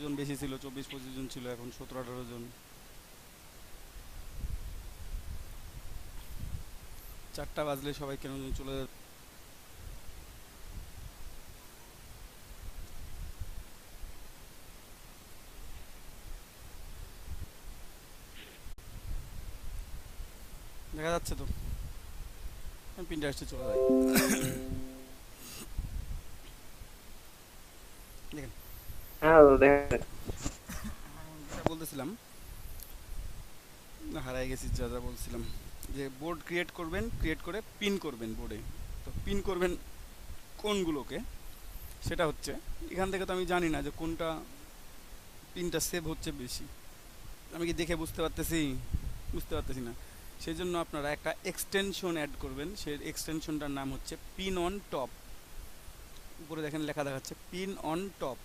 জন বেশি ছিল, 24-25 জন ছিল, এখন 17-18 জন। 4টা বাজলে সবাই কেন যেন চলে যাচ্ছে। দেখা যাচ্ছে তো, আমি পিন্টারেস্টে চলে যাই। দেখেন, হ্যাঁ দাদা দেখেন। যেটা বলতেছিলাম, হারাই গেছি, যা যা বলছিলাম, যে বোর্ড ক্রিয়েট করবেন, ক্রিয়েট করে পিন করবেন বোর্ডে। তো পিন করবেন কোনগুলোকে, সেটা হচ্ছে, এখান থেকে তো আমি জানি না যে কোনটা পিনটা সেভ হচ্ছে বেশি, আমি কি দেখে বুঝতে পারতেছি? বুঝতে পারতেছি না। সেই জন্য আপনারা একটা এক্সটেনশন অ্যাড করবেন, সেই এক্সটেনশনটার নাম হচ্ছে পিন অন টপ। উপরে দেখেন লেখা দেখাচ্ছে পিন অন টপ।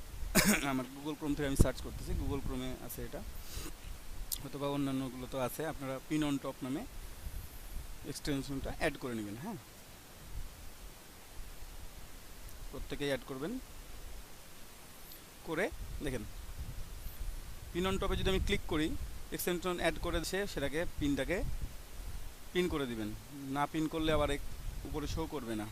আমার গুগল ক্রোম থেকে আমি সার্চ করতেছি, গুগল ক্রোমে আছে এটা, অথবা অন্যান্যগুলো তো আছে। আপনারা পিন অন টপ নামে এক্সটেনশনটা অ্যাড করে নেবেন। হ্যাঁ, প্রত্যেকেই অ্যাড করবেন। করে দেখেন, পিন অন টপে যদি আমি ক্লিক করি, এক্সটেনশন অ্যাড করে সে সেটাকে পিনটাকে পিন করে দিবেন। না পিন করলে আবার উপরে শো করবে না।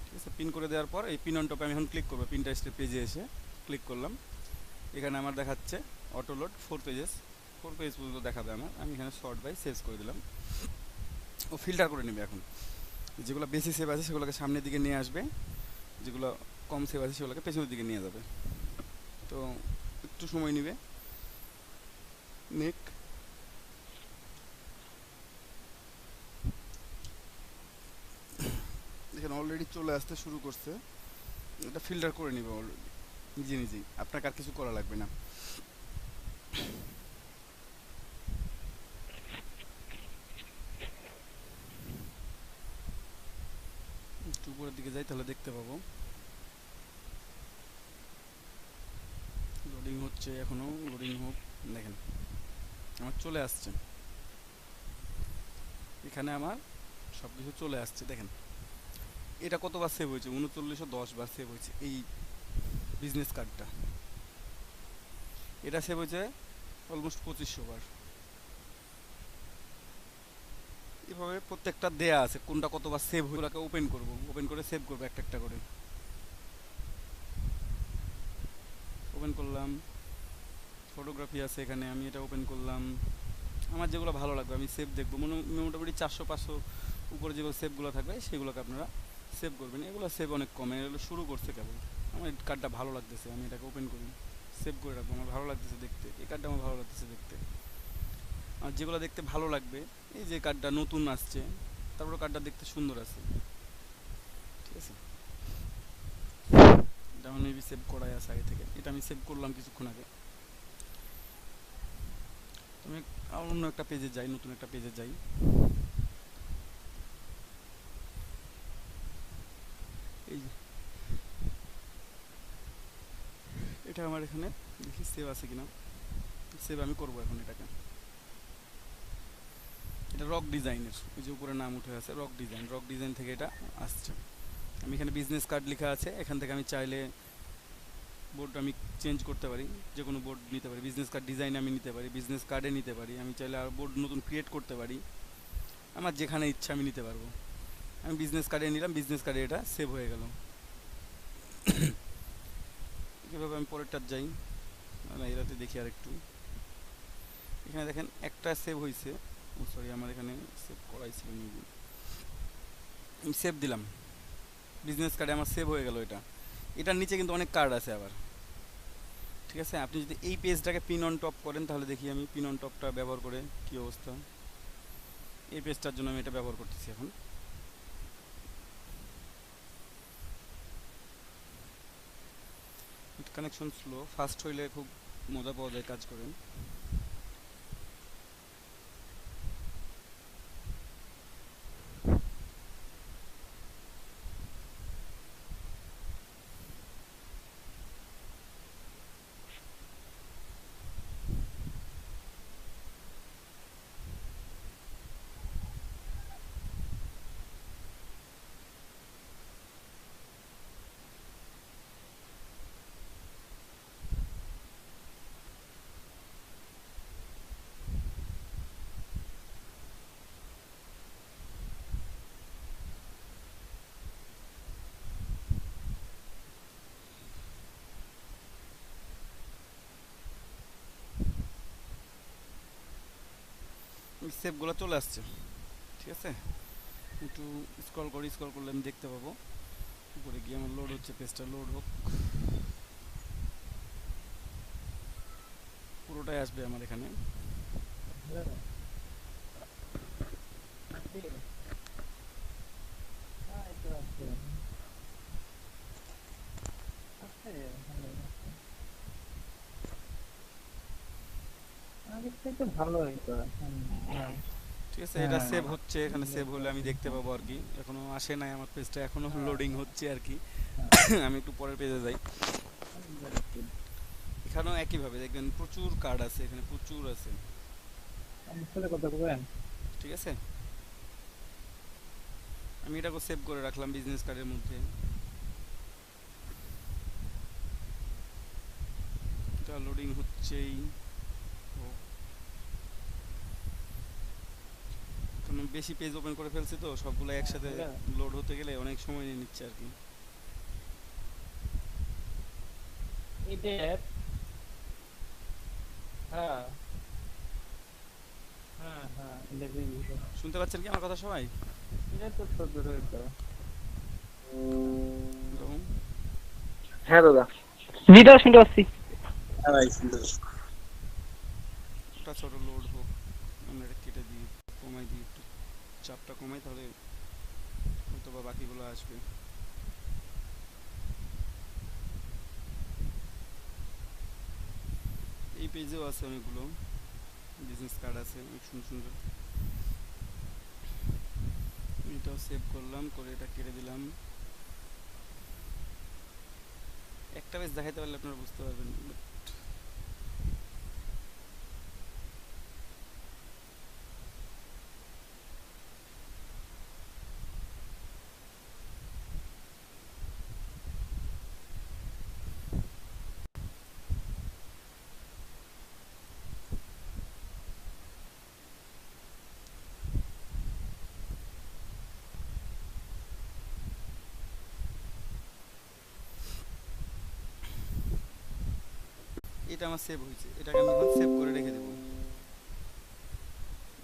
ঠিক আছে, পিন করে দেওয়ার পর এই পিন অন টপে আমি এখন ক্লিক করবো। পিন্টারেস্টের পেজে এসে ক্লিক করলাম, এখানে আমার দেখাচ্ছে অটো লোড 4 পেজেস, 4 পেজ পর্যন্ত দেখাবে আমার। আমি এখানে শর্ট বাই সেভ করে দিলাম। ও ফিল্টার করে নেবে এখন, যেগুলো বেশি সেভ আছে সেগুলোকে সামনের দিকে নিয়ে আসবে, যেগুলো কম সেভ আছে সেগুলোকে পেছনের দিকে নিয়ে যাবে। তো একটু সময় নেবে। নেক দেখেন অলরেডি চলে আসতে শুরু করছে। এটা ফিল্টার করে নিবে অলরেডি নিজে নিজেই, আপনাকে আর কিছু করা লাগবে না। একটু উপরের দিকে যাই, তাহলে দেখতে পাবো। লোডিং হচ্ছে এখনো, লোডিং হোক। দেখেন আমার চলে আসছে, এখানে আমার সব কিছু চলে আসছে। দেখেন এটা কতবার সেভ হয়েছে, 3910 বার সেভ হয়েছে এই বিজনেস কার্ডটা। এটা সেভ হয়েছে অলমোস্ট 2500 বার। এভাবে প্রত্যেকটা দেয়া আছে কোনটা কতবার সেভ হয়ে, ওগুলোকে ওপেন করব, ওপেন করে সেভ করবো একটা একটা করে। ওপেন করলাম, ফটোগ্রাফি আছে এখানে, আমি এটা ওপেন করলাম। আমার যেগুলো ভালো লাগবে আমি সেভ দেখবো, মোটামুটি 400-500 উপরে যেগুলো সেভগুলো থাকবে সেগুলোকে আপনারা সেভ করবেন। এগুলো সেভ অনেক কমে, এগুলো শুরু করছে কেবল। আমার এই কার্ডটা ভালো লাগতেছে, আমি এটাকে ওপেন করি, সেভ করে রাখবো। আমার ভালো লাগতেছে দেখতে, এই কার্ডটা আমার ভালো লাগতেছে দেখতে। আর যেগুলো দেখতে ভালো লাগবে, এই যে কার্ডটা নতুন আসছে, তারপরে কার্ডটা দেখতে সুন্দর আছে, ঠিক আছে, এটা আমার মেবি সেভ করাই আছে আগে থেকে। এটা আমি সেভ করলাম কিছুক্ষণ আগে। আমি অন্য একটা পেজে যাই, নতুন একটা পেজে যাই। এই যে এটা আমার এখানে, দেখি সেভ আছে কিনা। সেভ আমি করবো এখন এটাকে। এটা রক ডিজাইনের, ওই যে উপরে নাম উঠে আছে রক ডিজাইন, রক ডিজাইন থেকে এটা আসছে। আমি এখানে বিজনেস কার্ড লেখা আছে, এখান থেকে আমি চাইলে বোর্ড আমি চেঞ্জ করতে পারি, যে কোনো বোর্ড নিতে পারি। বিজনেস কার্ড ডিজাইন আমি নিতে পারি, বিজনেস কার্ডে নিতে পারি, আমি চাইলে আর বোর্ড নতুন ক্রিয়েট করতে পারি। আমার যেখানে ইচ্ছা আমি নিতে পারবো। আমি বিজনেস কার্ডে নিলাম, বিজনেস কার্ডে এটা সেভ হয়ে গেল। কীভাবে আমি পরেরটার যাই, না এটাতে দেখি আর একটু। এখানে দেখেন একটা সেভ হয়েছে, ও সরি আমার এখানে সেভ করাই ছিল, আমি সেভ দিলাম, বিজনেস কার্ডে আমার সেভ হয়ে গেল এটা। এটার নিচে কিন্তু অনেক কার্ড আছে আবার, ঠিক আছে। আপনি যদি এই পেজটাকে পিন অন টপ করেন, তাহলে দেখি আমি পিন অন টপটা ব্যবহার করে কী অবস্থা। এই পেজটার জন্য আমি এটা ব্যবহার করতেছি এখন। কানেকশন স্লো, ফাস্ট হইলে খুব মজা পাওয়া যায় কাজ করেন। সেভগুলো চলে আসছে, ঠিক আছে। একটু স্ক্রল করলে আমি দেখতে পাবো। উপরে গিয়ে আমার লোড হচ্ছে, পেজটা লোড হোক, পুরোটাই আসবে আমার এখানে। ভালো হইতো। ঠিক আছে, এটা সেভ হচ্ছে, এখানে সেভ হলে আমি দেখতে পাবো আর কি। এখনো আসে নাই আমার পেজটা, এখনো লোডিং হচ্ছে আর কি। আমি একটু পরের পেজে যাই। এখানেও একইভাবে দেখবেন প্রচুর কার্ড আছে, এখানে প্রচুর আছে, কথা বলবেন। ঠিক আছে। আমি এটাকে সেভ করে রাখলাম বিজনেস কার্ডের মধ্যে। এটা লোডিং হচ্ছেই, কারণ বেশি পেজ ওপেন করে ফেলছি তো, সবগুলো একসাথে লোড হতে গেলে অনেক সময় নিয়ে নিচ্ছে আর কি। শুনতে পাচ্ছেন কি আমার কথা সবাই? হ্যালো? হ্যাঁ দাদা। জি দাদা, শুনতে পাচ্ছি। হ্যাঁ ভাই শুনতে পাচ্ছি। ওটা ছোট লোড হোক, আমরা এটা কেটে দিই, কমাই দিই, একটু চাপটা কমাই, তাহলে হয়তো বা বাকিগুলো আসবে। এই পেজেও আছে অনেকগুলো বিজনেস কার্ড আছে, অনেক সুন্দর সুন্দর। এটাও সেভ করলাম, করে এটা কেটে দিলাম। একটা পেজ দেখাইতে পারলে আপনারা বুঝতে পারবেন। এটা আমার সেভ হয়েছে, এটাকে আমি এখন সেভ করে রেখে দেবো।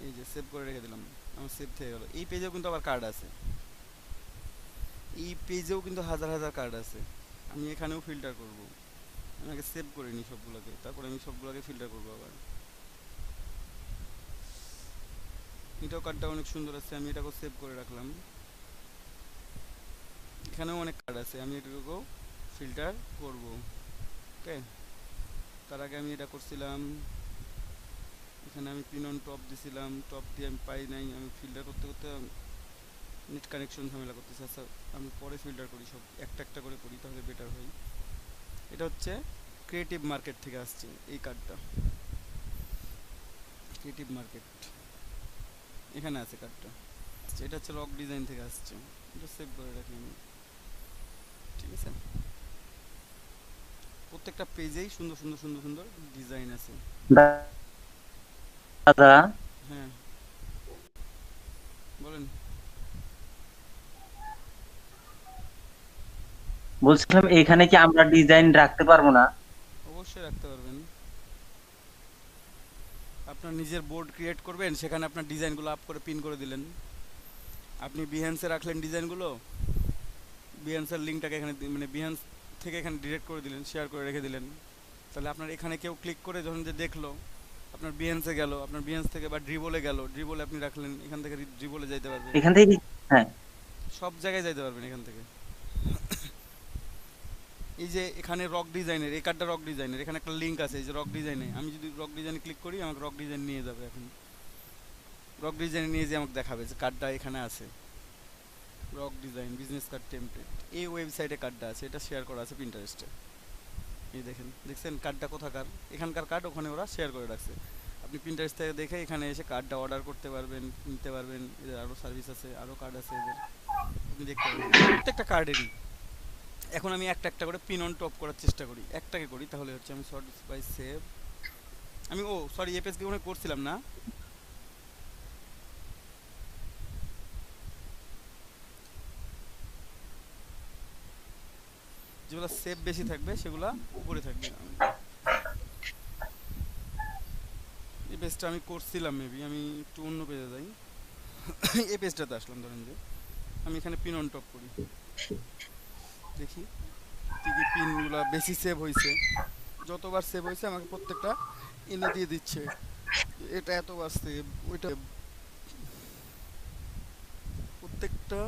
এই যে সেভ করে রেখে দিলাম, আমার সেভ থেকে গেল। এই পেজেও কিন্তু আবার কার্ড আছে, এই পেজেও কিন্তু হাজার হাজার কার্ড আছে। আমি এখানেও ফিল্টার করব, আমি আগে সেভ করে নিই সবগুলোকে, তারপরে আমি সবগুলোকে ফিল্টার করবো আবার। এটাও কার্ডটা অনেক সুন্দর আছে, আমি এটাকেও সেভ করে রাখলাম। এখানেও অনেক কার্ড আছে, আমি এটাকেও ফিল্টার করব। ওকে, তার আগে আমি এটা করছিলাম, এখানে আমি পিন অন টপ দিছিলাম, টপ দিয়ে আমি পাই নাই, আমি ফিল্টার করতে করতে নেট কানেকশন ঝামেলা করতেছে। আচ্ছা, আমি পরে ফিল্টার করি, সব একটা একটা করে করি, তাহলে বেটার হয়। এটা হচ্ছে ক্রিয়েটিভ মার্কেট থেকে আসছে এই কার্ডটা, ক্রিয়েটিভ মার্কেট এখানে আছে কার্ডটা। এটা হচ্ছে রক ডিজাইন থেকে আসছে, এটা সেভ করে রাখি আমি, ঠিক আছে। প্রত্যেকটা পেজেই সুন্দর সুন্দর সুন্দর সুন্দর ডিজাইন আছে। দাদা, হ্যাঁ বলেন। বলছিলাম এখানে কি আমরা ডিজাইন রাখতে পারবো না? অবশ্যই রাখতে পারবেন। আপনার নিজের বোর্ড ক্রিয়েট করবেন, সেখানে আপনার ডিজাইনগুলো আপ করে পিন করে দিলেন। আপনি বিহেন্সে রাখলেন ডিজাইনগুলো, বিহেন্সের লিঙ্কটাকে এখানে মানে বিহেন্স থেকে এখানে ডিরেক্ট করে দিলেন, শেয়ার করে রেখে দিলেন। তাহলে আপনার এখানে কেউ ক্লিক করে যখন যে দেখলো, আপনার বিহেন্সে গেল, আপনার বিহেন্স থেকে বা ড্রিবলে গেল, ড্রিবলে আপনি রাখলেন, এখান থেকে ড্রিবলে যাইতে পারবে, এখান থেকে হ্যাঁ, সব জায়গায় যাইতে পারবেন এখান থেকে। এই যে এখানে রক ডিজাইনের, এই কার্ডটা রক ডিজাইনের, এখানে একটা লিঙ্ক আছে এই যে রক ডিজাইনে, আমি যদি রক ডিজাইনে ক্লিক করি আমাকে রক ডিজাইন নিয়ে যাবে। এখন রক ডিজাইনে নিয়ে যে আমাকে দেখাবে যে কার্ডটা এখানে আছে, rock design business card template, এই ওয়েবসাইটে কার্ডটা আছে, এটা শেয়ার করা আছে পিন্টারেস্টে। এই দেখেন, দেখছেন কার্ডটা কোথাকার, এখানকার কার্ড ওখানে ওরা শেয়ার করে রাখছে। আপনি পিন্টারেস্ট থেকে দেখে এখানে এসে কার্ডটা অর্ডার করতে পারবেন, নিতে পারবেন। এদের আরও সার্ভিস আছে, আরও কার্ড আছে এদের, আপনি দেখতে পারবেন প্রত্যেকটা কার্ডেরই। এখন আমি একটা একটা করে পিন অন টপ করার চেষ্টা করি, একটাকে করি, তাহলে হচ্ছে আমি শর্ট বাই সেভ, আমি সরি এই পেজকে মনে করছিলাম না। যেগুলো সেভ বেশি থাকবে সেগুলো উপরে থাকবে। এই পেজটা আমি করছিলাম, মেবি আমি একটু অন্য পেজে যাই। এই পেজটাতে আসলাম, ধরেন যে আমি এখানে পিন অন টপ করি, দেখি কি কি পিনগুলো বেশি সেভ হয়েছে। যতবার সেভ হয়েছে আমাকে প্রত্যেকটা এনে দিয়ে দিচ্ছে, এটা এতবার সেভ, ওইটা প্রত্যেকটা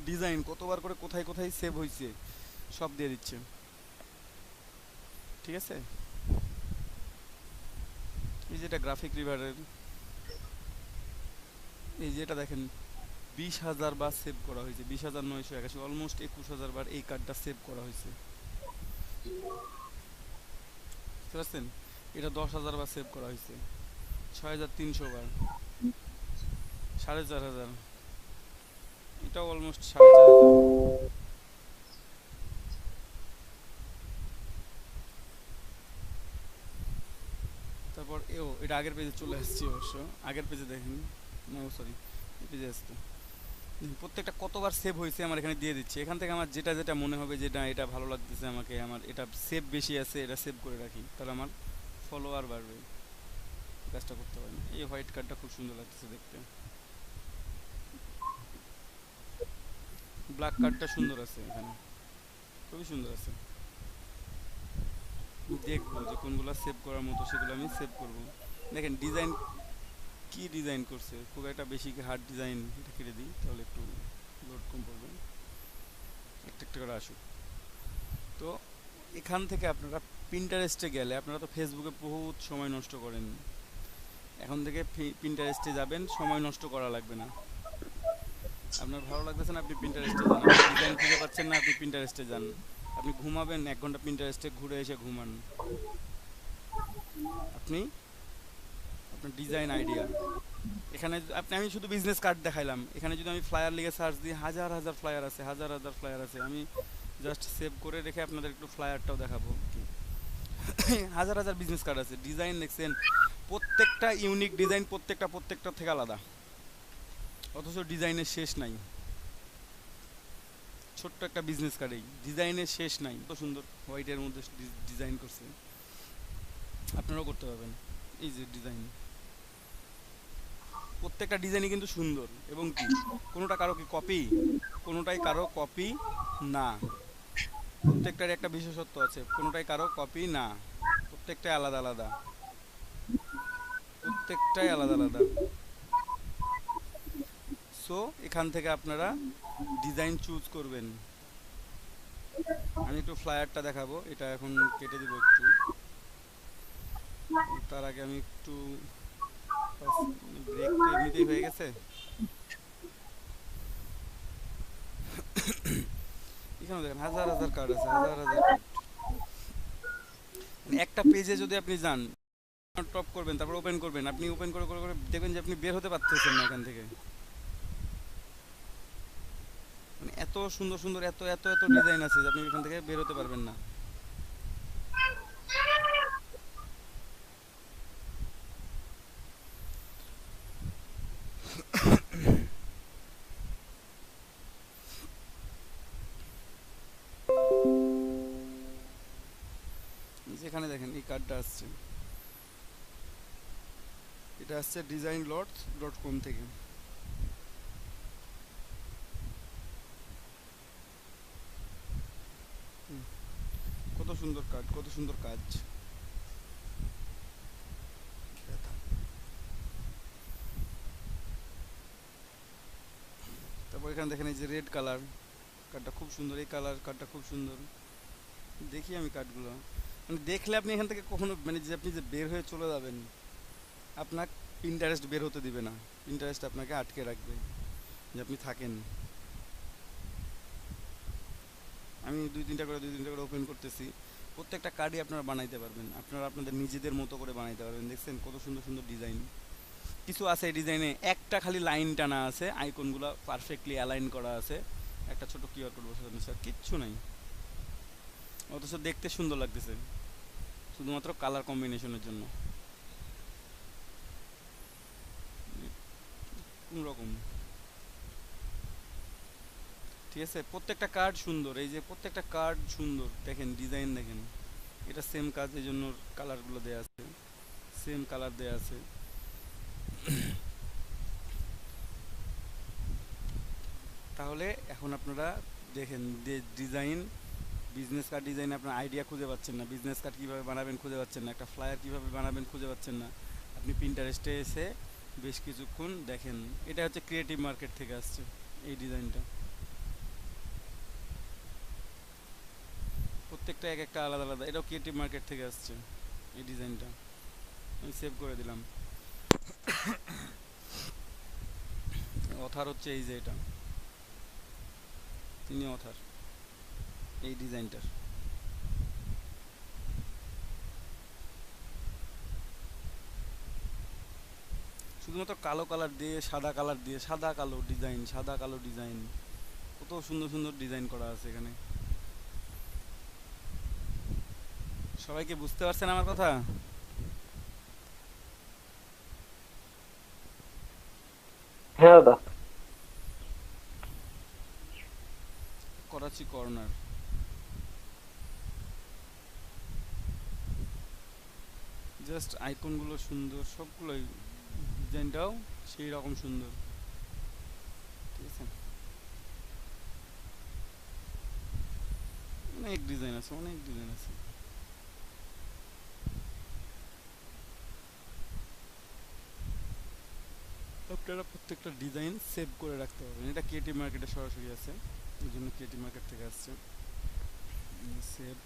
ডিজাইন কতবার করে কোথায় কোথায় সেভ হয়েছে সব দিয়ে দিচ্ছে। ঠিক আছে, এই যেটা গ্রাফিক রিভারের, এই যেটা দেখেন 20,000 বার সেভ করা হয়েছে, 20,981, অলমোস্ট 21,000 বার এই কার্ডটা সেভ করা হয়েছে। বুঝতে পারছেন? এটা 10,000 বার সেভ করা হয়েছে, 6,300 বার, 4,500, এটা অলমোস্ট 4,500। তারপর এটা আগের পেজে চলে আসছে অবশ্য, আগের পেজে দেখেন, নো সরি, এই পেজে আসতো। প্রত্যেকটা কতবার সেভ হয়েছে আমার এখানে দিয়ে দিচ্ছে। এখান থেকে আমার যেটা যেটা মনে হবে যে না এটা ভালো লাগতেছে আমাকে, আমার এটা সেভ বেশি আছে, এটা সেভ করে রাখি, তাহলে আমার ফলোয়ার বাড়বে, কাজটা করতে পারেন। এই হোয়াইট কার্ডটা খুব সুন্দর লাগতেছে দেখতে, ব্ল্যাক কার্ডটা সুন্দর আছে, এখানে খুবই সুন্দর আছে। দেখবো যে কোনগুলো সেভ করার মতো সেগুলো আমি সেভ করব। দেখেন ডিজাইন কি ডিজাইন করছে, খুব একটা বেশি হার্ড ডিজাইন, এটা কেটে দিই তাহলে একটু লোড কম পড়বে, একটা একটা করে আসুক। তো এখান থেকে আপনারা পিন্টারেস্টে গেলে, আপনারা তো ফেসবুকে বহুত সময় নষ্ট করেন, এখন থেকে পিন্টারেস্টে যাবেন, সময় নষ্ট করা লাগবে না। আপনার ভালো লাগতেছে না, আপনি পিন্টারেস্টে যান, আপনি ডিজাইন খুঁজে পাচ্ছেন না, আপনি পিন্টারেস্টে যান, আপনি ঘুমাবেন 1 ঘন্টা পিন্টারেস্টে ঘুরে এসে ঘুমান। আপনি আপনার ডিজাইন আইডিয়া এখানে আমি শুধু বিজনেস কার্ড দেখাইলাম, এখানে যদি আমি ফ্লায়ার লিখে সার্চ দিই, হাজার হাজার ফ্লায়ার আছে, হাজার হাজার ফ্লায়ার আছে। আমি জাস্ট সেভ করে রেখে আপনাদের একটু ফ্লায়ারটাও দেখাবো। হাজার হাজার বিজনেস কার্ড আছে, ডিজাইন দেখছেন, প্রত্যেকটা ইউনিক ডিজাইন, প্রত্যেকটা থেকে আলাদা, অথচ ডিজাইনের শেষ নাই। ছোট্ট একটা বিজনেস কার্ডেই ডিজাইনের শেষ নাই, কত সুন্দর হোয়াইটের মধ্যে ডিজাইন করছে, আপনারাও করতে পারবেন। এই যে ডিজাইন, প্রত্যেকটা ডিজাইনই কিন্তু সুন্দর, এবং কি কোনোটা কারো কি কপি, কোনোটাই কারো কপি না, প্রত্যেকটার একটা বিশেষত্ব আছে, কোনোটাই কারো কপি না, প্রত্যেকটাই আলাদা আলাদা, প্রত্যেকটাই আলাদা আলাদা। সো এখান থেকে আপনারা ডিজাইন চুজ করবেন। আমি একটু ফ্লায়ারটা দেখাবো, এটা এখন কেটে দিব একটু, তার আগে আমি একটু ব্রেক তো এমনিতেই হয়ে গেছে। এখানে দেখেন হাজার হাজার কার্ড আছে, হাজার হাজার কার্ড। একটা পেজে যদি আপনি যান, টপ করবেন, তারপর ওপেন করবেন, আপনি ওপেন করে করে করে দেখবেন যে আপনি বের হতে পারতেছেন না এখান থেকে। মানে এত সুন্দর সুন্দর এত এত এত ডিজাইন আছে যে আপনি এখান থেকে বের হতে পারবেন না। যেখানে দেখেন এই কার্ডটা আসছে, এটা আসছে designlots.com থেকে। কত সুন্দর কার্ড, কত সুন্দর কাজ। তারপর এখানে দেখেন এই যে রেড কালার কার্ডটা খুব সুন্দর, এই কালার কার্ডটা খুব সুন্দর। দেখি আমি কার্ডগুলো, মানে দেখলে আপনি এখান থেকে কখনো মানে যে আপনি যে বের হয়ে চলে যাবেন, আপনার পিন্টারেস্ট বের হতে দিবে না, পিন্টারেস্ট আপনাকে আটকে রাখবে যে আপনি থাকেন। আমি দুই তিনটা করে ওপেন করতেছি, প্রত্যেকটা কার্ডই আপনারা বানাইতে পারবেন, আপনারা আপনাদের নিজেদের মতো করে বানাইতে পারবেন। দেখছেন কত সুন্দর সুন্দর ডিজাইন, কিছু আছে এই ডিজাইনে একটা খালি লাইন টানা আছে, আইকনগুলো পারফেক্টলি অ্যালাইন করা আছে, একটা ছোট কিউআর কোড বসানো আছে, আর কিচ্ছু নাই, অথচ দেখতে সুন্দর লাগতেছে শুধুমাত্র কালার কম্বিনেশনের জন্য। কোন রকম, ঠিক আছে, প্রত্যেকটা কার্ড সুন্দর, এই যে প্রত্যেকটা কার্ড সুন্দর, দেখেন ডিজাইন দেখেন, এটা সেম কাজ, এই জন্য কালারগুলো দেওয়া আছে, সেম কালার দেওয়া আছে। তাহলে এখন আপনারা দেখেন যে ডিজাইন, বিজনেস কার্ড ডিজাইন আপনার আইডিয়া খুঁজে পাচ্ছেন না, বিজনেস কার্ড কীভাবে বানাবেন খুঁজে পাচ্ছেন না, একটা ফ্লায়ার কীভাবে বানাবেন খুঁজে পাচ্ছেন না, আপনি পিন্টারেস্টে এসে বেশ কিছুক্ষণ দেখেন। এটা হচ্ছে ক্রিয়েটিভ মার্কেট থেকে আসছে এই ডিজাইনটা, প্রত্যেকটা এক একটা আলাদা আলাদা, এটাও ক্রিয়েটিভ মার্কেট থেকে আসছে এই ডিজাইনটা। আমি সেভ করে দিলাম। অথার হচ্ছে এই যে এটা, তিনি অথার এই ডিজাইনটার। শুধুমাত্র কালো কালার দিয়ে, সাদা কালার দিয়ে, সাদা কালো ডিজাইন, সাদা কালো ডিজাইন, কত সুন্দর সুন্দর ডিজাইন করা আছে এখানে। সবাইকে বুঝতে পারছেন আমার কথা? হ্যাঁ দাদা। করাচি কর্নার, জাস্ট আইকনগুলো সুন্দর সবগুলোই, ডিজাইনটাও সেই রকম সুন্দর, ঠিক আছে। অনেক ডিজাইন আছে, অনেক ডিজাইন আছে। আপনারা প্রত্যেকটা ডিজাইন সেভ করে রাখতে পারবেন। এটা ক্রিয়েটিভ মার্কেটে সরাসরি আছে, ওই জন্য ক্রিয়েটিভ মার্কেট থেকে আসছে। সেভ,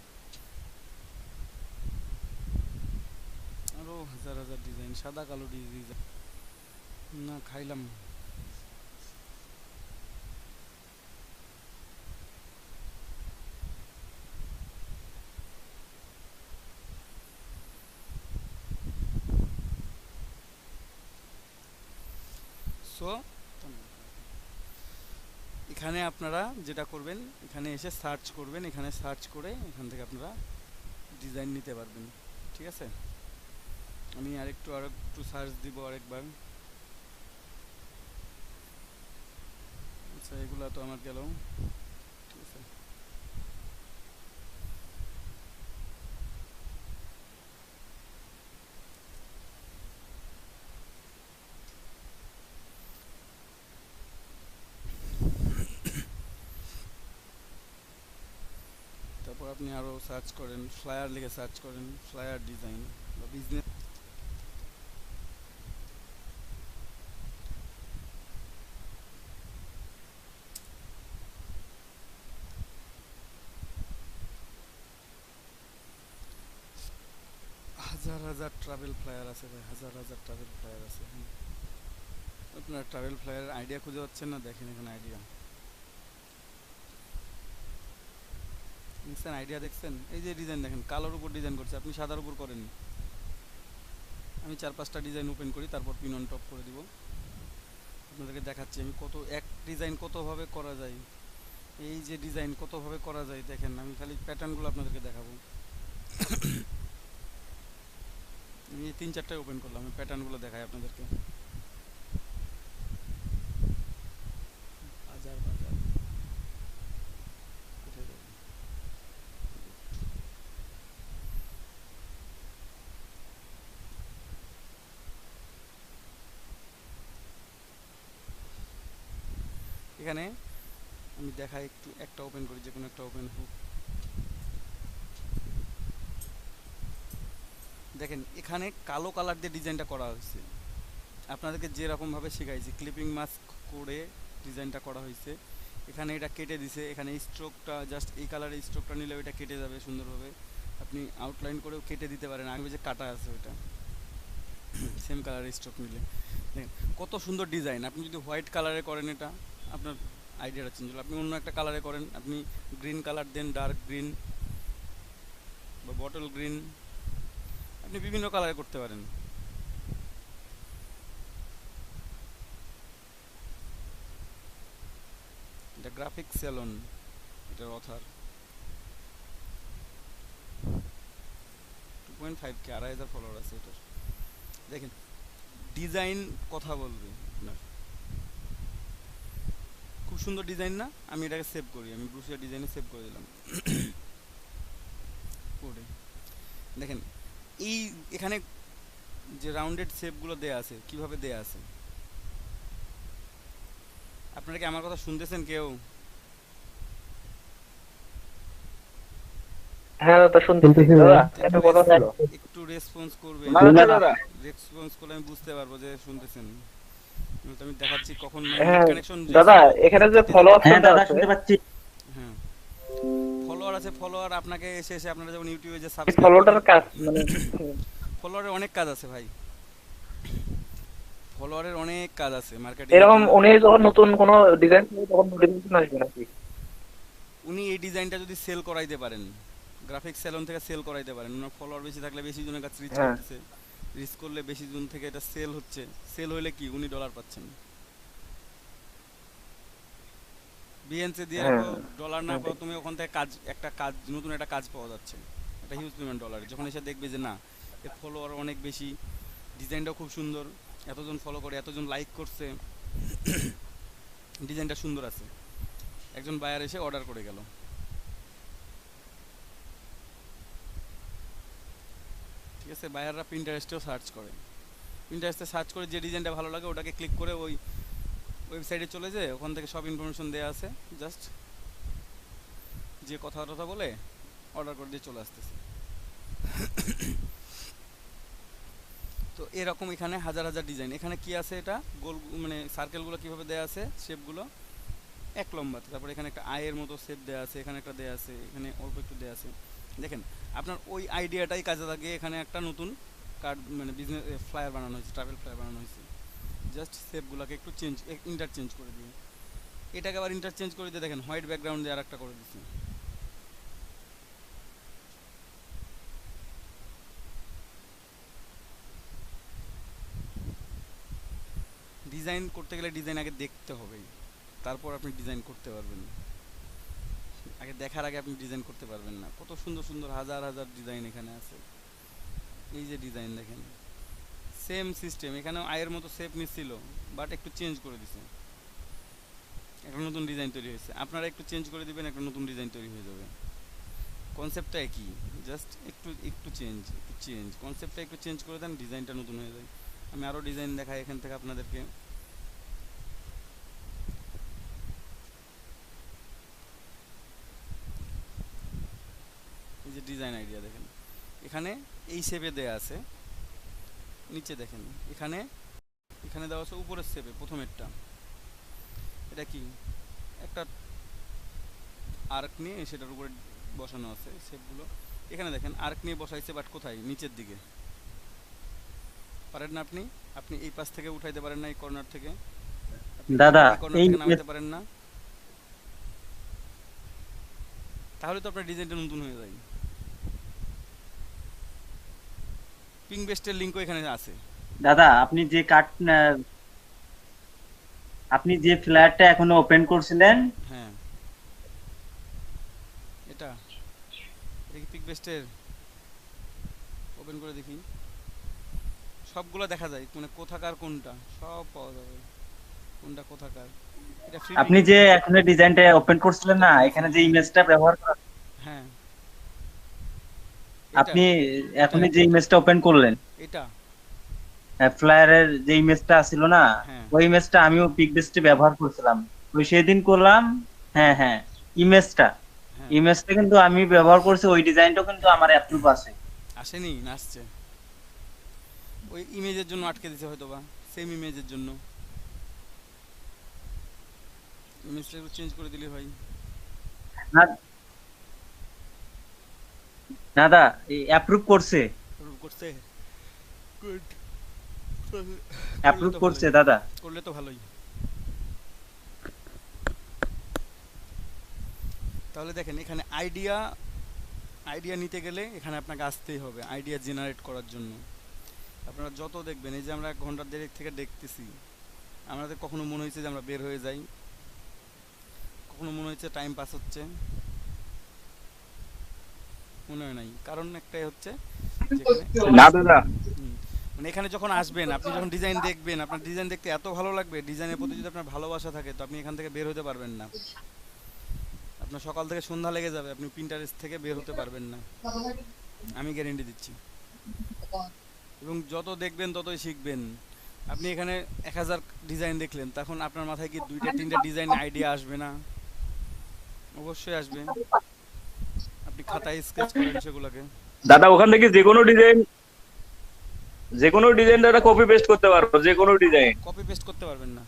আরও হাজার হাজার ডিজাইন, সাদা কালো ডিজাইন না খাইলাম। সো এখানে আপনারা যেটা করবেন, এখানে এসে সার্চ করবেন, এখানে সার্চ করে এখান থেকে আপনারা ডিজাইন নিতে পারবেন, ঠিক আছে। আমি আরেকটু সার্চ দিব আরেকবার। আচ্ছা, এগুলা তো আমার গেল, ঠিক আছে। তারপর আপনি আরও সার্চ করেন, ফ্লায়ার লিখে সার্চ করেন, ফ্লায়ার ডিজাইন বা বিজনেস। হাজার হাজার ট্রাভেল ফ্লায়ার আছে ভাই, হাজার হাজার ট্রাভেল ফ্লায়ার আছে। আপনার ট্রাভেল ফ্লায়ার আইডিয়া খুঁজে পাচ্ছেন না, দেখেন এখানে আইডিয়া দেখছেন, আইডিয়া দেখছেন, এই যে ডিজাইন দেখেন, কালোর উপর ডিজাইন করছে, আপনি সাদার উপর করেন। আমি 4-5টা ডিজাইন ওপেন করি, তারপর পিন অন টপ করে দিব, আপনাদেরকে দেখাচ্ছি আমি কত এক ডিজাইন কতভাবে করা যায়। এই যে ডিজাইন কতভাবে করা যায় দেখেন, আমি খালি প্যাটার্নগুলো আপনাদেরকে দেখাবো। আমি 3-4টায় ওপেন করলাম, আমি প্যাটার্নগুলো দেখাই আপনাদেরকে। বাজার বাজার কোথায় যাবে? এখানে আমি দেখাই একটু, একটা ওপেন করি, যে কোনো একটা ওপেন হোক। দেখেন এখানে কালো কালার দিয়ে ডিজাইনটা করা হয়েছে, আপনাদেরকে যেরকমভাবে শেখাইছি ক্লিপিং মাস্ক করে ডিজাইনটা করা হয়েছে। এখানে এটা কেটে দিছে, এখানে স্ট্রোকটা জাস্ট এই কালারের স্ট্রোকটা নিলেও এটা কেটে যাবে সুন্দরভাবে, আপনি আউটলাইন করেও কেটে দিতে পারেন, আগে যে কাটা আছে ওইটা সেম কালারের স্ট্রোক নিলে। দেখেন কত সুন্দর ডিজাইন। আপনি যদি হোয়াইট কালারে করেন, এটা আপনার আইডিয়াটা চেঞ্জ হলো, আপনি অন্য একটা কালারে করেন, আপনি গ্রিন কালার দেন, ডার্ক গ্রিন বা বটল গ্রিন, আপনি বিভিন্ন কালারে করতে পারেন। এটা গ্রাফিক স্যালন, এটার অথার 2.5K, 2,500 ফলোয়ার আছে এটার। দেখেন ডিজাইন কথা বলবে আপনার, খুব সুন্দর ডিজাইন না? আমি এটাকে সেভ করি, আমি ব্রুসিয়া ডিজাইনে সেভ করে দিলাম কোডে। দেখেন এই এখানে যে রাউন্ডেড শেপগুলো দেয়া আছে কিভাবে দেয়া আছে। আপনারা কি আমার কথা শুনতেছেন কেউ? হ্যাঁ দাদা, শুনতেছি দাদা, একটা কথা ছিল। একটু রেসপন্স করবে, রেসপন্স করলে আমি বুঝতে পারবো যে শুনতেছেন। নয়তো আমি দেখাচ্ছি কখন হ্যাঁ কানেকশন দাদা, এখানে যে ফলো হ্যাঁ অপশনটা দাদা আছে, শুনতে পাচ্ছি। হ্যাঁ ফলোয়ার আছে, ফলোয়ার আপনাকে এসে এসে আপনারা যেমন ইউটিউবে যে এই সাবস্ক্রাইব ফলোটার করেন, কাজ মানে ফলোয়ারের অনেক কাজ আছে ভাই, ফলোয়ারের অনেক কাজ আছে মার্কেটিং। এরকম উনি যখন নতুন কোনো ডিজাইন তখন নোটিফিকেশন আসবে নাকি? উনি এই ডিজাইনটা যদি সেল করাইতে পারেন, গ্রাফিক সেলন থেকে সেল করাইতে পারেন, ওনার ফলোয়ার বেশি থাকলে বেশি জনের কাছে রিচ হ্যাঁ করতেছে, রিচ করলে বেশি জন থেকে এটা সেল হচ্ছে, সেল হইলে কি উনি ডলার পাচ্ছেন। বিএনসি দিয়ে হ্যাঁ রাখো, ডলার না পাও তুমি, ওখান থেকে কাজ একটা কাজ নতুন একটা কাজ পাওয়া যাচ্ছে, একটা হিউজ পেমেন্ট ডলারে। যখন এসে দেখবে যে না এর ফলোয়ার অনেক বেশি, ডিজাইনটাও খুব সুন্দর, এতজন ফলো করে, এতজন লাইক করছে, ডিজাইনটা সুন্দর আছে, একজন বায়ার এসে অর্ডার করে গেল। ঠিক আছে, বায়াররা প্রিন্টারেস্টেও সার্চ করে, প্রিন্টারেস্টে সার্চ করে যে ডিজাইনটা ভালো লাগে ওটাকে ক্লিক করে ওই ওয়েবসাইটে চলে যায়, ওখান থেকে সব ইনফরমেশন দেওয়া আছে, জাস্ট যে কথা বলে অর্ডার করে দিয়ে চলে আসতেছে। তো এরকম এখানে হাজার হাজার ডিজাইন, এখানে কি আছে এটা গোল মানে সার্কেলগুলো কিভাবে দেয়া আছে, শেপগুলো এক লম্বাতে, তারপরে এখানে একটা আয়ের মতো শেপ দেয়া আছে, এখানে একটা দেয়া আছে, এখানে অল্প একটু দেয়া আছে। দেখেন আপনার ওই আইডিয়াটাই কাজে লাগিয়ে এখানে একটা নতুন কার্ড মানে বিজনেস ফ্লায়ার বানানো হয়েছে, ট্রাভেল ফ্লায়ার বানানো হয়েছে, জাস্ট শেপগুলোকে একটু ইন্টারচেঞ্জ করে দিয়ে, এটাকে আবার ইন্টারচেঞ্জ করে দিয়ে দেখেন হোয়াইট ব্যাকগ্রাউন্ড দিয়ে আর একটা করে দিচ্ছি। ডিজাইন করতে গেলে ডিজাইন আগে দেখতে হবে, তারপর আপনি ডিজাইন করতে পারবেন, আগে দেখার আগে আপনি ডিজাইন করতে পারবেন না। কত সুন্দর সুন্দর হাজার হাজার ডিজাইন এখানে আছে, এই যে ডিজাইন দেখেন, সেম সিস্টেম, এখানেও আয়ের মতো শেপ নিচ্ছিল বাট একটু চেঞ্জ করে দিছে, একটা নতুন ডিজাইন তৈরি হয়েছে, আপনারা একটু চেঞ্জ করে দিবেন একটা নতুন ডিজাইন তৈরি হয়ে যাবে। কনসেপ্টটা একই, জাস্ট একটু একটু চেঞ্জ কনসেপ্টটা একটু চেঞ্জ করে দেন, ডিজাইনটা নতুন হয়ে যায়। আমি আরও ডিজাইন দেখাই এখান থেকে আপনাদেরকে। এই যে ডিজাইন আইডিয়া দেখেন, এখানে এই শেপে দেয়া আছে, নিচে দেখেন এখানে এখানে দেওয়া আছে উপরের শেপে প্রথমেরটা, এটা কি একটা আর্ক নিয়ে সেটার উপরে বসানো আছে শেপগুলো। এখানে দেখেন আর্ক নিয়ে বসাইছে বাট কোথায়, নিচের দিকে, পারেন না আপনি, আপনি এই পাশ থেকে উঠাইতে পারেন না, এই কর্নার থেকে, দাদা এই কর্নার এই থেকে নামাইতে পারেন না, তাহলে তো আপনার ডিজাইনটা নতুন হয়ে যায়। পিঙ্ক বেস্টের লিংকও এখানে আছে। দাদা আপনি যে ফ্ল্যাটটা এখনো ওপেন করছিলেন, হ্যাঁ এটা দেখি পিক বেস্টের, ওপেন করে দেখি, সবগুলো দেখা যায় মানে কোথাকার কোনটা সব পাওয়া যাবে, কোনটা কোথাকার। এটা ফ্রি আপনি যে এখনো ডিজাইনটা ওপেন করছিলেন না, এখানে যে ইমেজটা ব্যবহার করা, হ্যাঁ আপনি এখনই যে ইমেজটা ওপেন করলেন, এটা ফ্লায়ারের যে ইমেজটা ছিল না, হ্যাঁ ওই ইমেজটা আমিও পিকবেস্টে ব্যবহার করছিলাম, ওই সেদিন করলাম। হ্যাঁ হ্যাঁ, ইমেজটা হ্যাঁ ইমেজটা কিন্তু আমি ব্যবহার করছি, ওই ডিজাইনটাও কিন্তু আমার অ্যাপ্রুভ আছে। আসেনি না আসছে, ওই ইমেজের জন্য আটকে দিছে হয়তো বা, সেম ইমেজের জন্য ইমেজটা একটু চেঞ্জ করে দিলে হয়। না দাদা, অ্যাপ্রুভ করছে, Approve করছে, গুড, অ্যাপ্রুভ করছে দাদা। করলে তো ভালোই। তাহলে দেখেন এখানে আইডিয়া নিতে গেলে এখানে আপনাকে আসতেই হবে আইডিয়া জেনারেট করার জন্য। আপনারা যত দেখবেন, এই যে আমরা 1 ঘন্টার দেরি থেকে দেখতেছি, আমাদের কখনো মনে হয়েছে যে আমরা বের হয়ে যাই, কখনো মনে হচ্ছে টাইম পাস হচ্ছে, মনে হয় নাই। কারণ একটাই হচ্ছে না দাদা, মানে এখানে যখন আসবেন, আপনি যখন ডিজাইন দেখবেন, আপনার ডিজাইন দেখতে এত ভালো লাগবে, ডিজাইনের প্রতি যদি আপনার ভালোবাসা থাকে তো আপনি এখান থেকে বের হতে পারবেন না, আপনার সকাল থেকে সন্ধ্যা লেগে যাবে, আপনি প্রিন্টারেস্ট থেকে বের হতে পারবেন না, আমি গ্যারেন্টি দিচ্ছি। এবং যত দেখবেন ততই শিখবেন। আপনি এখানে 1000 ডিজাইন দেখলেন, তখন আপনার মাথায় কি 2টা 3টা ডিজাইন আইডিয়া আসবে না? অবশ্যই আসবে। আপনি খাতায় স্কেচ করেন সেগুলোকে। দাদা ওখান থেকে যে কোনো ডিজাইন দাদা কপি পেস্ট করতে পারবো, যে কোনো ডিজাইন, কপি পেস্ট করতে পারবেন না।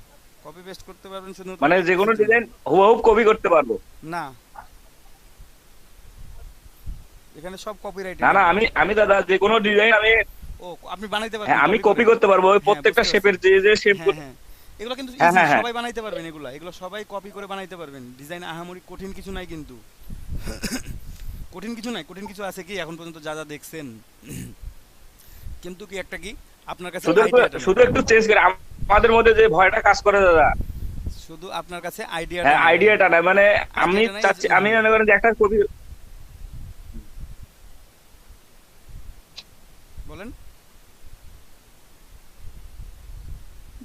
কপি পেস্ট করতে পারবেন শুধুমাত্র মানে যে কোনো প্র্যাকটিসের জন্য। ডিজাইন হুবহু কপি করতে পারবো? না, এখানে সব কপিরাইটেড। না না, আমি দাদা যে কোনো ডিজাইন আমি, ও আপনি বানাইতে হ্যাঁ পারবেন আমি কপি কপি করে। করতে পারবো ওই হ্যাঁ, প্রত্যেকটা বুঝতে শেপের পারছি। যে শেপ। হ্যাঁ হ্যাঁ, এগুলো কিন্তু হ্যাঁ ইজি, হ্যাঁ হ্যাঁ, সবাই বানাইতে পারবেন। এগুলো সবাই কপি করে বানাইতে পারবেন। ডিজাইন আহামরি কঠিন কিছু নাই কিন্তু। কঠিন কিছু নাই। কঠিন কিছু আছে কি এখন পর্যন্ত যা যা দেখছেন? কিন্তু কি একটা কি আপনার কাছে আইডিয়াটা শুধু একটু চেঞ্জ করে আমাদের মধ্যে যে ভয়টা কাজ করে দাদা, শুধু আপনার কাছে আইডিয়াটা হ্যাঁ আইডিয়াটা নাই, মানে আমি আইডিয়াটা নাই, চাচ্ছি, আমি মনে করেন যে একটা কপি, বলেন।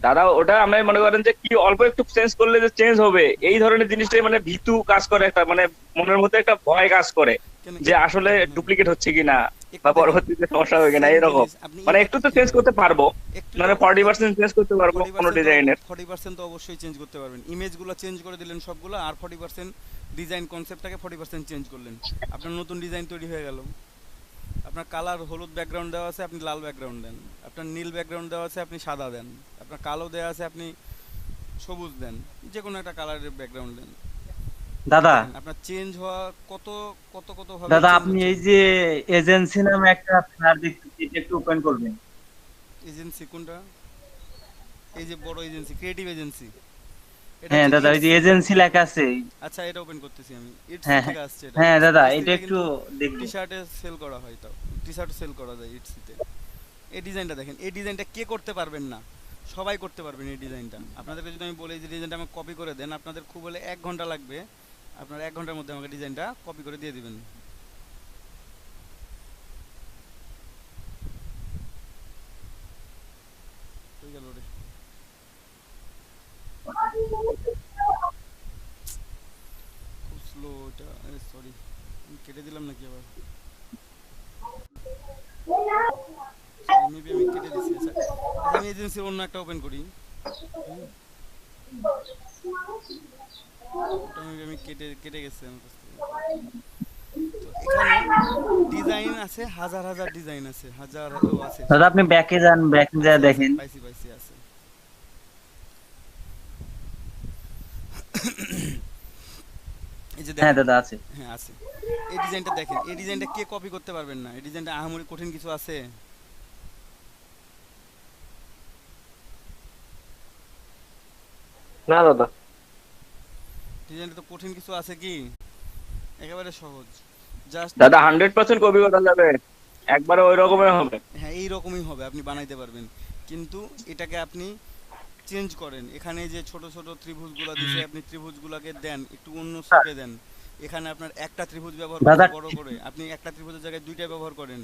দাদা ওটা আমি মনে করেন যে কি অল্প একটু চেঞ্জ করলে যে চেঞ্জ হবে, এই ধরনের জিনিসটাই মানে ভীতু কাজ করে, একটা মানে মনের মধ্যে একটা ভয় কাজ করে কেন যে আসলে ডুপ্লিকেট হচ্ছে কিনা একটু বা দেখেন, পরবর্তীতে সমস্যা হবে কিনা, same এরকম জিনিস আপনি মানে একটু তো চেঞ্জ করতে পারবো, একটু মানে 40% চেঞ্জ করতে পারবো কোনো ডিজাইনের। 40% তো অবশ্যই চেঞ্জ করতে পারবেন। ইমেজগুলো চেঞ্জ করে দিলেন সবগুলো, আর 40% ডিজাইন কনসেপ্টটাকে 40% চেঞ্জ করলেন, আপনার নতুন ডিজাইন তৈরি হয়ে গেল। আপনার কালার হলুদ ব্যাকগ্রাউন্ড দেওয়া আছে, আপনি লাল ব্যাকগ্রাউন্ড দেন। আপনার নীল ব্যাকগ্রাউন্ড দেওয়া আছে, আপনি সাদা দেন। আপনার কালো দেওয়া আছে, আপনি সবুজ দেন। যে কোনো একটা কালারের ব্যাকগ্রাউন্ড দেন। দাদা আপনার চেঞ্জ হওয়া কত কত কত ভাবে দাদা change আপনি হচ্ছে। এই যে এজেন্সি নামে একটা ফ্ল্যাট দেখতেছি, এটা একটু ওপেন করবেন? এজেন্সি কোনটা? এই যে বড় এজেন্সি, ক্রিয়েটিভ এজেন্সি। এটা হ্যাঁ হচ্ছে দাদা, ওই যে ইটসি। এজেন্সি লেখা আছে। আচ্ছা, এটা ওপেন করতেছি আমি। ইটসি হ্যাঁ হ্যাঁ থেকে আসছে এটা। হ্যাঁ দাদা, ইটসি এটা তে একটু কিন্তু দেখবেন। টি-শার্টে সেল করা হয়, তাও টি-শার্ট সেল করা যায় ইটসিতে। এই ডিজাইনটা দেখেন, এই ডিজাইনটা কে করতে পারবেন না? সবাই করতে পারবেন এই ডিজাইনটা। আপনাদেরকে যদি আমি বলি যে ডিজাইনটা আমাকে কপি করে দেন, আপনাদের খুব হলে 1 ঘন্টা লাগবে। আপনারা 1 ঘন্টার মধ্যে আমাকে ডিজাইনটা কপি করে দিয়ে দিবেন। হয়ে গেল রে। খুব স্লো এটা, সরি, আমি কেটে দিলাম নাকি আবার? মেবি আমি কেটে দিছি। আচ্ছা আচ্ছা, আমি এজেন্সির অন্য একটা ওপেন করি। হুম, ওটা মেবি আমি কেটে কেটে গেছে আমার কাছ থেকে। তো এখানে ডিজাইন আছে, হাজার হাজার ডিজাইন আছে, হাজার ও আছে, দাদা আপনি ব্যাকে যান, ব্যাকে যা আছে, দেখেন। পাইছি পাইছি, আছে। এই যে হ্যাঁ দেখেন, দাদা আছে। হ্যাঁ আছে। এই ডিজাইনটা দেখেন, এই ডিজাইনটা কে কপি করতে পারবেন না? এই ডিজাইনটা আহামরি কঠিন কিছু আছে? না দাদা। ডিজাইনটা তো কঠিন কিছু আছে কি? একেবারে সহজ, জাস্ট। দাদা 100% কপি করা যাবে, একবারে ওই রকমের হবে? হ্যাঁ, এই রকমই হবে, আপনি বানাইতে পারবেন। কিন্তু এটাকে আপনি চেঞ্জ করেন। এখানে যে ছোট ছোট ত্রিভুজগুলো দিছে, আপনি ত্রিভুজগুলোকে দেন একটু অন্য শেপে দেন। এখানে আপনার একটা ত্রিভুজ ব্যবহার দাদা করেন বড় করে, আপনি একটা ত্রিভুজের জায়গায় 2টা ব্যবহার করেন।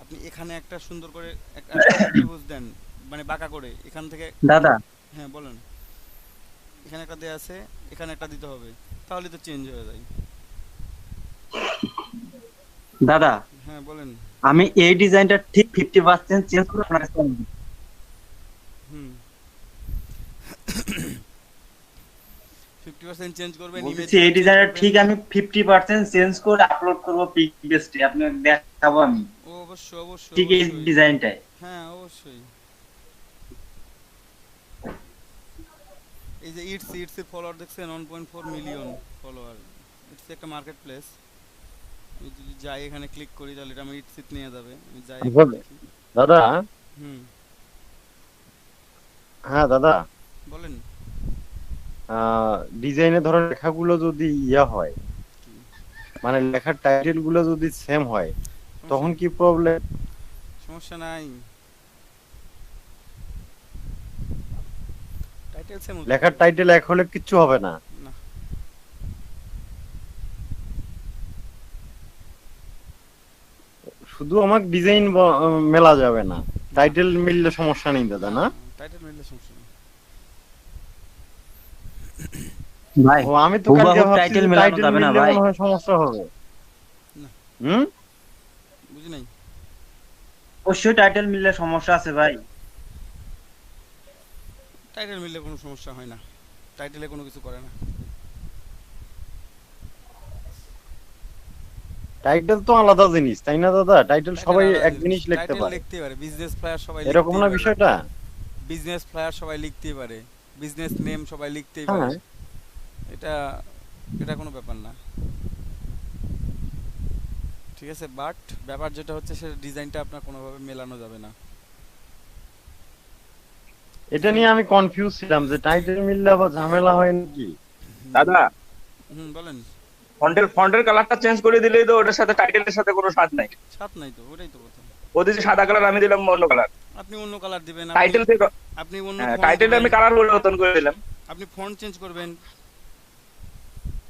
আপনি এখানে একটা সুন্দর করে একটা ত্রিভুজ দেন, মানে বাঁকা করে এখান থেকে। দাদা হ্যাঁ বলেন। এখানে একটা দেয়া আছে, এখানে একটা দিতে হবে, তাহলে তো চেঞ্জ হয়ে যায়। দাদা হ্যাঁ বলেন। আমি এই ডিজাইনটা ঠিক 50% চেঞ্জ করে আপনার কাছে আনবো। হুম। 50% চেঞ্জ করবেন, বলতেছি ইমেজগুলো এই চেঞ্জ ডিজাইনটা করবেন। ঠিক আমি 50% চেঞ্জ করে আপলোড করব পিকবেস্টে, আপনাকে দেখাবো আমি ও অবশ্যই অবশ্যই ঠিক এই অবশ্যই। ডিজাইনটাই। হ্যাঁ অবশ্যই। এই যে ইটসি, ইটসির ফলোয়ার দেখছেন 1.4 মিলিয়ন ফলোয়ার। ইটসি একটা মার্কেট প্লেস। আমি যদি যাই এখানে ক্লিক করি তাহলে এটা আমার ইটসিট নিয়ে যাবে। আমি যাই একটু দেখি। দাদা, হুম, হ্যাঁ দাদা, বলেন। ডিজাইনে ধরো লেখাগুলো যদি ইয়া হয়, কি মানে লেখার টাইটেল গুলো যদি সেম হয়, তখন সমস্যা? কি প্রবলেম? সমস্যা নাই, টাইটেল সেম হতে লেখার হবে। টাইটেল এক হলে কিচ্ছু হবে না। না, শুধু আমার ডিজাইন মেলা যাবে না, টাইটেল মিললে সমস্যা নেই দাদা, না? টাইটেল মিললে সমস্যা নেই। ভাই ও আমি তো কালকে হুবহু ভাবছি টাইটেল যে মেলানো টাইটেল যাবে না মিললে ভাই। মনে হয় সমস্যা হবে। না, হুম। বুঝি নাই। অবশ্যই টাইটেল মিললে সমস্যা আছে ভাই। টাইটেল মিললে কোনো সমস্যা হয় না, টাইটেলে কোনো কিছু করে না। টাইটেল তো আলাদা জিনিস তাই না দাদা? টাইটেল টাইটেল সবাই আলাদা এক জিনিস, জিনিস লিখতে টাইটেল পারে, লিখতেই পারে, বিজনেস ফ্লায়ার সবাই এরকম লিখতেই না পারে, বিষয়টা? বিজনেস ফ্লায়ার সবাই লিখতেই পারে, বিজনেস নেম সবাই লিখতেই পারে, হ্যাঁ, এটা এটা কোনো ব্যাপার না, ঠিক আছে। বাট ব্যাপার যেটা হচ্ছে সেটা ডিজাইনটা আপনার কোনোভাবে মেলানো যাবে না। এটা নিয়ে আমি কনফিউজ ছিলাম যে টাইটেল মিললে আবার ঝামেলা হয় নাকি। দাদা বলেন। ফন্টের কালারটা চেঞ্জ করে দিলেই তো ওটার সাথে টাইটেলের সাথে কোনো স্বাদ নাই। ছাপ নাই তো, ওটাই তো কথা। ও দিচ্ছে সাদা কালার, আমি দিলাম অন্য কালার। আপনি অন্য কালার দিবেন, টাইটেল থেকে আপনি অন্য হ্যাঁ, ফন্ট টাইটেলটা দিবেন, আমি কালার পরিবর্তন করে দিলাম। আপনি ফন্ট চেঞ্জ করবেন,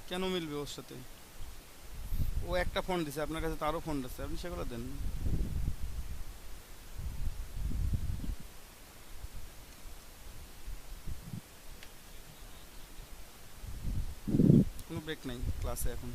কেন মিলবে ওর সাথে? ও একটা ফন্ট দিছে, আপনার কাছে তো আরো ফন্ট আছে, আপনি সেগুলো দেন। কোনো ব্রেক নাই ক্লাসে এখন।